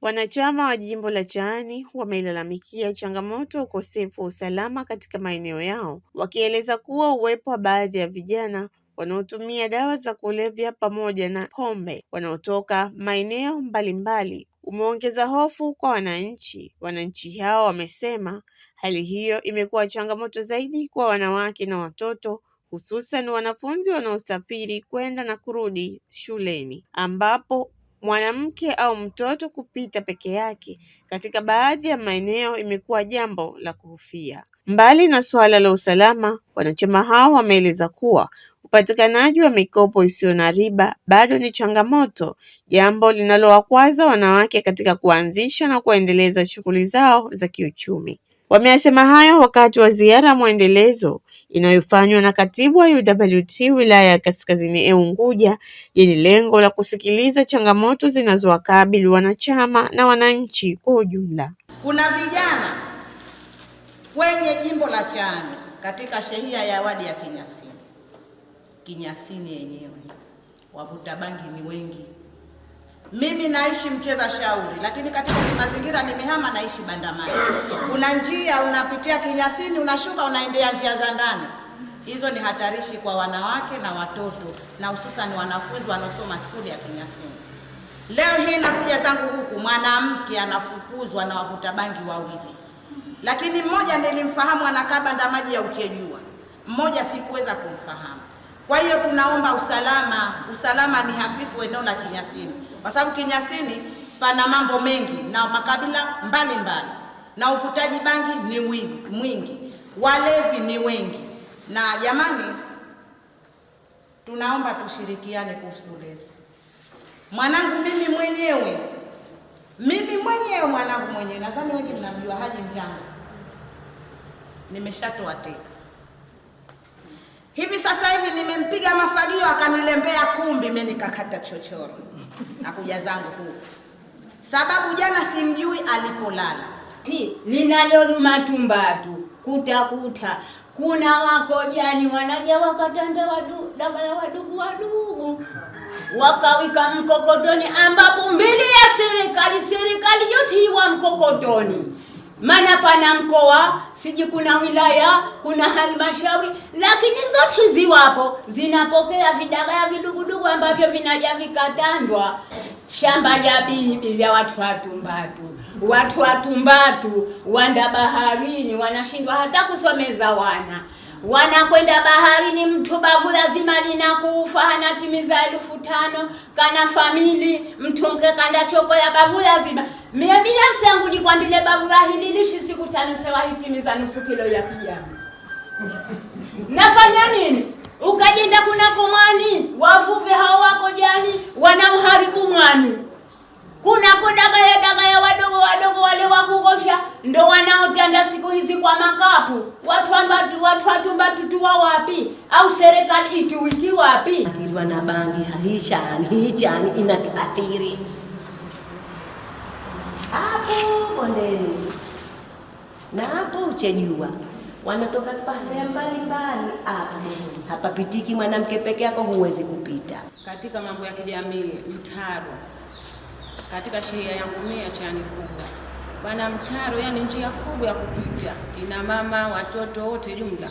Wanachama wa jimbo la Chaani wameilalamikia changamoto ya ukosefu wa usalama katika maeneo yao, wakieleza kuwa uwepo wa baadhi ya vijana wanaotumia dawa za kulevya pamoja na pombe wanaotoka maeneo mbalimbali umeongeza hofu kwa wananchi. Wananchi hao wamesema hali hiyo imekuwa changamoto zaidi kwa wanawake na watoto, hususan wanafunzi wanaosafiri kwenda na kurudi shuleni, ambapo mwanamke au mtoto kupita peke yake katika baadhi ya maeneo imekuwa jambo la kuhofia. Mbali na suala la usalama, wanachama hao wameeleza kuwa upatikanaji wa mikopo isiyo na riba bado ni changamoto, jambo linalowakwaza wanawake katika kuanzisha na kuendeleza shughuli zao za kiuchumi. Wameyasema hayo wakati wa ziara mwendelezo inayofanywa na katibu wa UWT wilaya ya Kaskazini Unguja yenye lengo la kusikiliza changamoto zinazowakabili wanachama na wananchi kwa ujumla. Kuna vijana kwenye jimbo la Chaani katika shehia ya wadi ya Kinyasini yenyewe wavuta bangi ni wengi. Mimi naishi Mcheza Shauri, lakini katika mazingira nimehama naishi Bandamani. Kuna njia unapitia Kinyasini unashuka unaendea njia za ndani. Hizo ni hatarishi kwa wanawake na watoto na hususan wanafunzi wanaosoma skuli ya Kinyasini. Leo hii nakuja zangu huku mwanamke anafukuzwa na wavuta bangi wawili. Lakini mmoja nilimfahamu anakabanda maji ya Uchejua. Mmoja sikuweza kumfahamu. Kwa hiyo tunaomba usalama ni hafifu eneo la Kinyasini. Kwa sababu Kinyasini pana mambo mengi na makabila mbalimbali. Na uvutaji bangi ni mwingi. Walevi ni wengi. Na jamani, tunaomba tushirikiane kuhusu ulezi. Mwanangu mimi mwenyewe mwanangu mwenyewe, nadhani wengi mnamjua Haji Njanga. Nimeshatoa teka. Hivi sasa hivi nimempiga mafagio akanilembea kumbi, mimi nikakata chochoro. Nakuja zangu huko. Sababu jana simjui alipolala. Linaloluma tumbatu, kuta. Kuna wakojani wanaja wakatanda wadugu. Wakawika mkokotoni ambapo mbele ya serikali yote iwa mkokotoni. Maana pana mkoa, siji kuna wilaya, kuna halmashauri, lakini zote ziwapo zinapokea vidagaya vidugudugu ambavyo vinaja vikatandwa. Shamba la bibi vya watu watumbatu wanda baharini wanashindwa hata kusomeza wanakwenda baharini, mtu bavu lazima linakufa, hanatimiza 1500 kana famili, mtu mke kanda choko ya bavu lazima. Mimi binafsi yangu nikwambile bavu la hili lishi siku 5 sewa hitimiza nusu kilo ya kijana. Nafanya nini? Ukajenda kuna komani, wavuvi hao wako jani, wanamharibu mwani. Kuna dagaya wadogo wale wakugosha ndo wanaotanda siku hizi kwa makapu. Watu watumbatu tuwa wapi? Au serikali ituwiki wapi? Athiriwa na bangi, hichani inatuathiri. Hapo bondeni na hapo Uchejua wanatoka pasea mbalimbali hapa pitiki mwanamke peke yako huwezi kupita. Katika mambo ya kijamii, mtaro katika shehia yangu mimi ya Chaani kubwa bana, mtaro yani njia kubwa ya kupita kina mama watoto wote jumla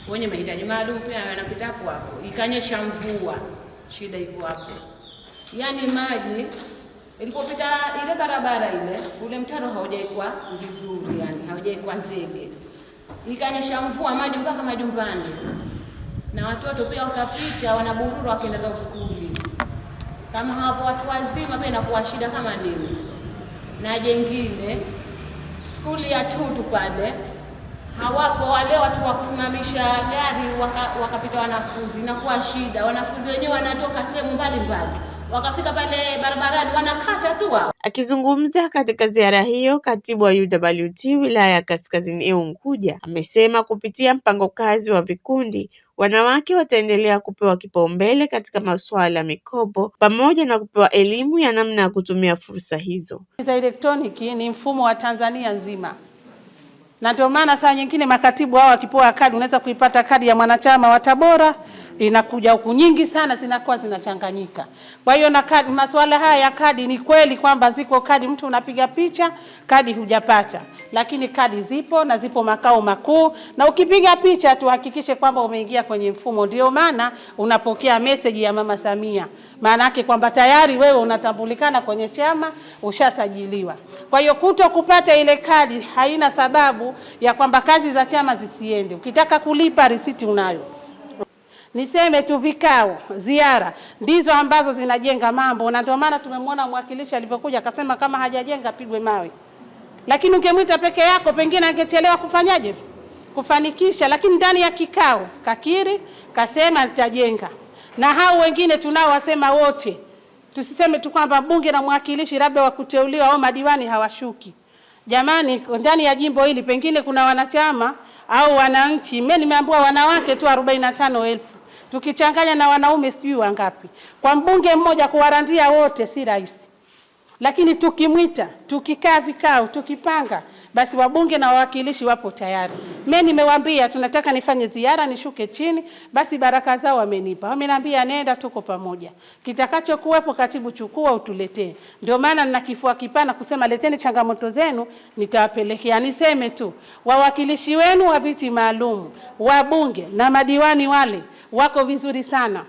wenye mahitaji maalum pia wanapita hapo. Ikanyesha mvua, shida iko hapo. Yani maji ilipopita ile barabara ile, ule mtaro haujaikwa vizuri, yani haujaikwa zege. Ikanyesha mvua maji mpaka majumbani. Na watoto pia wakapita wanabururu wakaenda za skuli. Kama hapo watu wazima pia inakuwa shida kama nini. Na jengine skuli ya Tutu pale hawapo wale watu wa kusimamisha gari wakapita wanafunzi, inakuwa shida. Wanafunzi wenyewe wanatoka sehemu mbalimbali. Wakafika pale barabarani wanakata tu wao. Akizungumza katika ziara hiyo, katibu wa UWT wilaya ya Kaskazini Unguja amesema kupitia mpango kazi wa vikundi, wanawake wataendelea kupewa kipaumbele katika masuala ya mikopo pamoja na kupewa elimu ya namna ya kutumia fursa hizo. Elektroniki ni mfumo wa Tanzania nzima. Na ndio maana saa nyingine makatibu hao wakipewa kadi, unaweza kuipata kadi ya mwanachama wa Tabora inakuja huku nyingi sana, zinakuwa zinachanganyika. Kwa hiyo na kadi, masuala haya ya kadi, ni kweli kwamba ziko kadi mtu unapiga picha kadi hujapata, lakini kadi zipo na zipo makao makuu, na ukipiga picha tuhakikishe kwamba umeingia kwenye mfumo. Ndio maana unapokea message ya Mama Samia, maana yake kwamba tayari wewe unatambulikana kwenye chama, ushasajiliwa. Kwa hiyo kuto kupata ile kadi haina sababu ya kwamba kazi za chama zisiende. Ukitaka kulipa risiti unayo. Niseme tu vikao, ziara ndizo ambazo zinajenga mambo, na ndio maana tumemwona mwakilishi alivyokuja akasema kama hajajenga pigwe mawe. Lakini ungemwita peke yako pengine angechelewa kufanyaje? Kufanikisha. Lakini ndani ya kikao kakiri, kasema nitajenga. Na hao wengine tunao wasema wote. Tusiseme tu kwamba bunge na mwakilishi labda wa kuteuliwa au madiwani hawashuki. Jamani, ndani ya jimbo hili pengine kuna wanachama au wananchi, mimi nimeambiwa wanawake tu 45,000. Tukichanganya na wanaume sijui wangapi. Kwa mbunge mmoja kuwarandia wote si rahisi. Lakini tukimwita, tukikaa vikao, tukipanga, basi wabunge na wawakilishi wapo tayari. Mimi nimewaambia tunataka nifanye ziara, nishuke chini, basi baraka zao wamenipa. Wameniambia nenda, tuko pamoja. Kitakacho kuwepo katibu chukua utuletee. Ndio maana nina kifua kipana kusema leteni changamoto zenu nitawapelekea. Niseme tu wawakilishi wenu wa viti maalum, wabunge na madiwani wale wako vizuri sana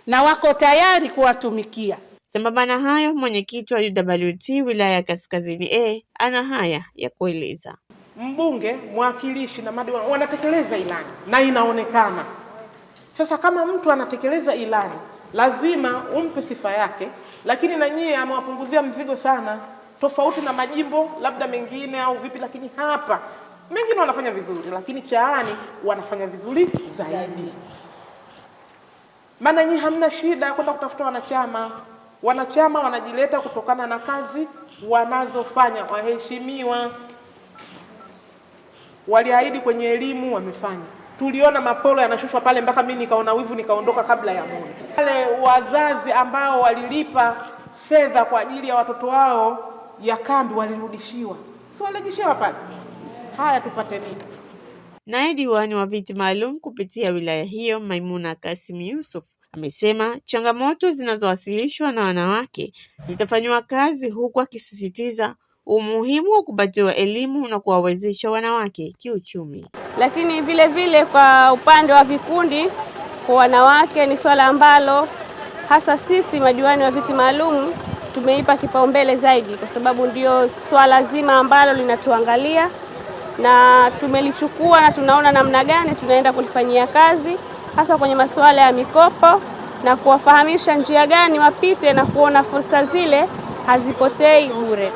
na wako tayari kuwatumikia. Sambamba na hayo, mwenyekiti wa UWT wilaya ya Kaskazini A ana haya ya kueleza. Mbunge, mwakilishi na madiwani wanatekeleza ilani na inaonekana. Sasa kama mtu anatekeleza ilani, lazima umpe sifa yake, lakini na nyie amewapunguzia mzigo sana, tofauti na majimbo labda mengine au vipi, lakini hapa mengine wanafanya vizuri, lakini Chaani wanafanya vizuri zaidi. Maana nyinyi hamna shida kwenda kutafuta wanachama. Wanachama wanajileta kutokana na kazi wanazofanya. Waheshimiwa waliahidi kwenye elimu, wamefanya. Tuliona mapolo yanashushwa pale mpaka mimi nikaona wivu nikaondoka kabla ya muda. Wale wazazi ambao walilipa fedha kwa ajili ya watoto wao ya kambi walirudishiwa. Si walejeshewa pale. Haya, tupate nini? Naye diwani wa viti maalum kupitia wilaya hiyo Maimuna Kasim Yusuf amesema changamoto zinazowasilishwa na wanawake zitafanywa kazi, huku akisisitiza umuhimu wa kupatiwa elimu na kuwawezesha wanawake kiuchumi. Lakini vile vile kwa upande wa vikundi kwa wanawake ni swala ambalo hasa sisi madiwani wa viti maalum tumeipa kipaumbele zaidi, kwa sababu ndio swala zima ambalo linatuangalia na tumelichukua na tunaona namna gani tunaenda kulifanyia kazi, hasa kwenye masuala ya mikopo na kuwafahamisha njia gani wapite na kuona fursa zile hazipotei bure.